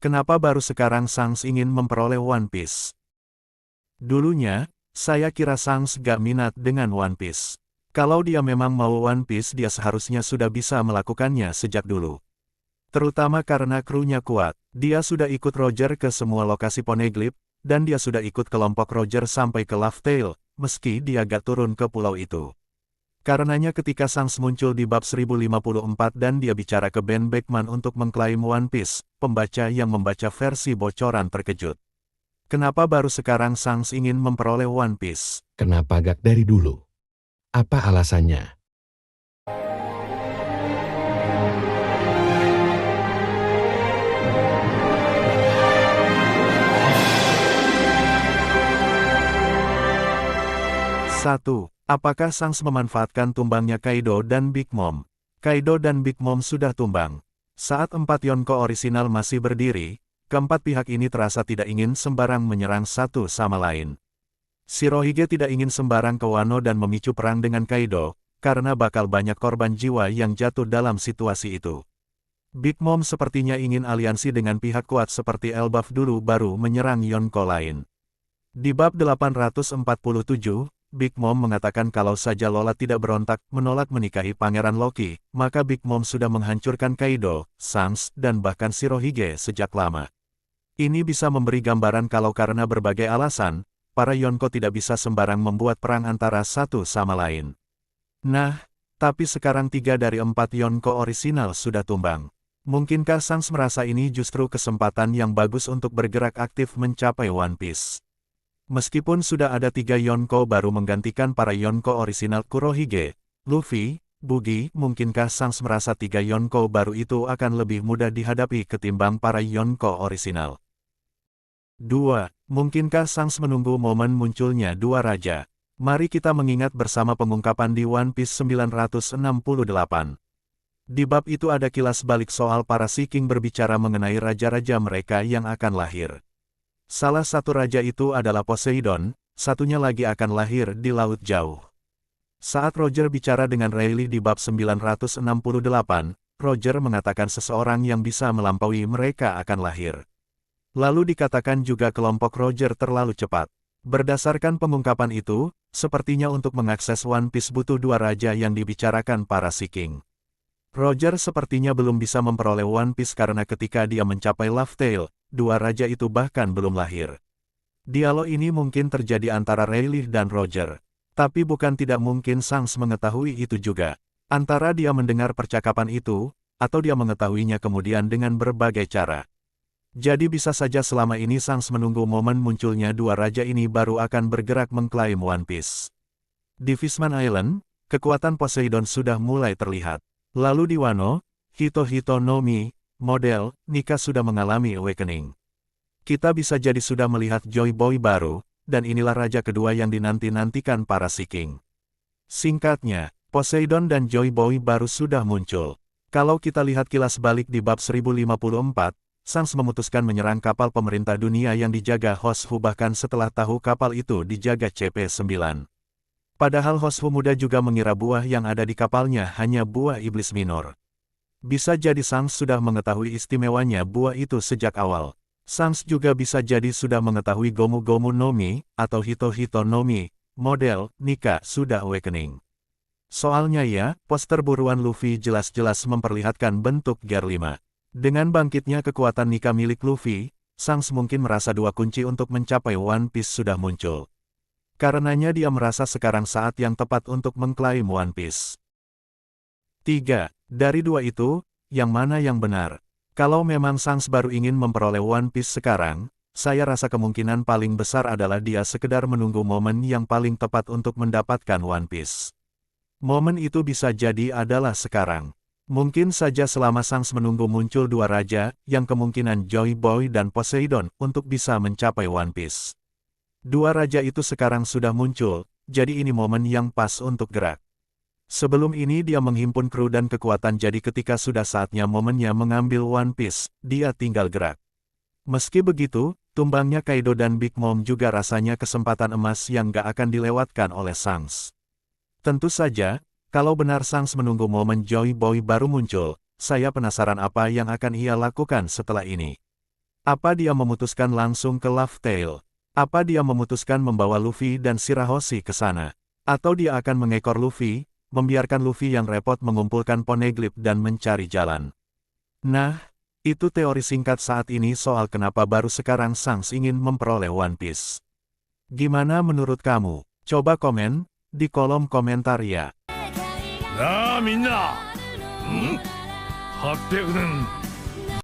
Kenapa baru sekarang Sangs ingin memperoleh One Piece? Dulunya, saya kira Sangs gak minat dengan One Piece. Kalau dia memang mau One Piece dia seharusnya sudah bisa melakukannya sejak dulu. Terutama karena krunya kuat, dia sudah ikut Roger ke semua lokasi Poneglyph, dan dia sudah ikut kelompok Roger sampai ke Laugh Tale, meski dia gak turun ke pulau itu. Karenanya ketika Sangs muncul di bab 1054 dan dia bicara ke Ben Beckman untuk mengklaim One Piece, pembaca yang membaca versi bocoran terkejut. Kenapa baru sekarang Sangs ingin memperoleh One Piece? Kenapa gak dari dulu? Apa alasannya? Satu, apakah Sangs memanfaatkan tumbangnya Kaido dan Big Mom? Kaido dan Big Mom sudah tumbang. Saat 4 Yonko orisinal masih berdiri, keempat pihak ini terasa tidak ingin sembarang menyerang satu sama lain. Shirohige tidak ingin sembarang ke Wano dan memicu perang dengan Kaido, karena bakal banyak korban jiwa yang jatuh dalam situasi itu. Big Mom sepertinya ingin aliansi dengan pihak kuat seperti Elbaf dulu baru menyerang Yonko lain. Di bab 847, Big Mom mengatakan kalau saja Lola tidak berontak menolak menikahi Pangeran Loki, maka Big Mom sudah menghancurkan Kaido, Sangs, dan bahkan Shirohige sejak lama. Ini bisa memberi gambaran kalau karena berbagai alasan, para Yonko tidak bisa sembarang membuat perang antara satu sama lain. Nah, tapi sekarang 3 dari 4 Yonko orisinal sudah tumbang. Mungkinkah Sangs merasa ini justru kesempatan yang bagus untuk bergerak aktif mencapai One Piece? Meskipun sudah ada 3 Yonko baru menggantikan para Yonko orisinal Kurohige, Luffy, Buggy, mungkinkah Sangs merasa 3 Yonko baru itu akan lebih mudah dihadapi ketimbang para Yonko orisinal? 2. Mungkinkah Sangs menunggu momen munculnya dua raja? Mari kita mengingat bersama pengungkapan di One Piece 968. Di bab itu ada kilas balik soal para Sea King berbicara mengenai raja-raja mereka yang akan lahir. Salah satu raja itu adalah Poseidon, satunya lagi akan lahir di Laut Jauh. Saat Roger bicara dengan Rayleigh di bab 968, Roger mengatakan seseorang yang bisa melampaui mereka akan lahir. Lalu dikatakan juga kelompok Roger terlalu cepat. Berdasarkan pengungkapan itu, sepertinya untuk mengakses One Piece butuh dua raja yang dibicarakan para Sea King. Roger sepertinya belum bisa memperoleh One Piece karena ketika dia mencapai Laugh Tale, dua raja itu bahkan belum lahir. Dialog ini mungkin terjadi antara Rayleigh dan Roger. Tapi bukan tidak mungkin Sangs mengetahui itu juga. Antara dia mendengar percakapan itu, atau dia mengetahuinya kemudian dengan berbagai cara. Jadi bisa saja selama ini Sangs menunggu momen munculnya dua raja ini baru akan bergerak mengklaim One Piece. Di Fishman Island, kekuatan Poseidon sudah mulai terlihat. Lalu di Wano, Hito-Hito no Mi, model, Nika sudah mengalami awakening. Kita bisa jadi sudah melihat Joy Boy baru, dan inilah raja kedua yang dinanti-nantikan para Sea King. Singkatnya, Poseidon dan Joy Boy baru sudah muncul. Kalau kita lihat kilas balik di bab 1054, Sangs memutuskan menyerang kapal pemerintah dunia yang dijaga Hoshu bahkan setelah tahu kapal itu dijaga CP9. Padahal Hoshu muda juga mengira buah yang ada di kapalnya hanya buah iblis minor. Bisa jadi Sangs sudah mengetahui istimewanya buah itu sejak awal. Sangs juga bisa jadi sudah mengetahui Gomu Gomu no Mi, atau Hito-Hito no Mi, model, Nika sudah awakening. Soalnya ya, poster buruan Luffy jelas-jelas memperlihatkan bentuk Gear 5. Dengan bangkitnya kekuatan Nika milik Luffy, Sangs mungkin merasa dua kunci untuk mencapai One Piece sudah muncul. Karenanya dia merasa sekarang saat yang tepat untuk mengklaim One Piece. 3. Dari dua itu, yang mana yang benar? Kalau memang Sangs baru ingin memperoleh One Piece sekarang, saya rasa kemungkinan paling besar adalah dia sekedar menunggu momen yang paling tepat untuk mendapatkan One Piece. Momen itu bisa jadi adalah sekarang. Mungkin saja selama Sangs menunggu muncul dua raja, yang kemungkinan Joy Boy dan Poseidon, untuk bisa mencapai One Piece. Dua raja itu sekarang sudah muncul, jadi ini momen yang pas untuk gerak. Sebelum ini dia menghimpun kru dan kekuatan jadi ketika sudah saatnya momennya mengambil One Piece, dia tinggal gerak. Meski begitu, tumbangnya Kaido dan Big Mom juga rasanya kesempatan emas yang gak akan dilewatkan oleh Sangs. Tentu saja, kalau benar Sangs menunggu momen Joy Boy baru muncul, saya penasaran apa yang akan ia lakukan setelah ini. Apa dia memutuskan langsung ke Laugh Tale? Apa dia memutuskan membawa Luffy dan Shirahoshi ke sana? Atau dia akan mengekor Luffy, membiarkan Luffy yang repot mengumpulkan Poneglyph dan mencari jalan? Nah, itu teori singkat saat ini soal kenapa baru sekarang Shanks ingin memperoleh One Piece. Gimana menurut kamu? Coba komen di kolom komentar ya. なあみんな、800年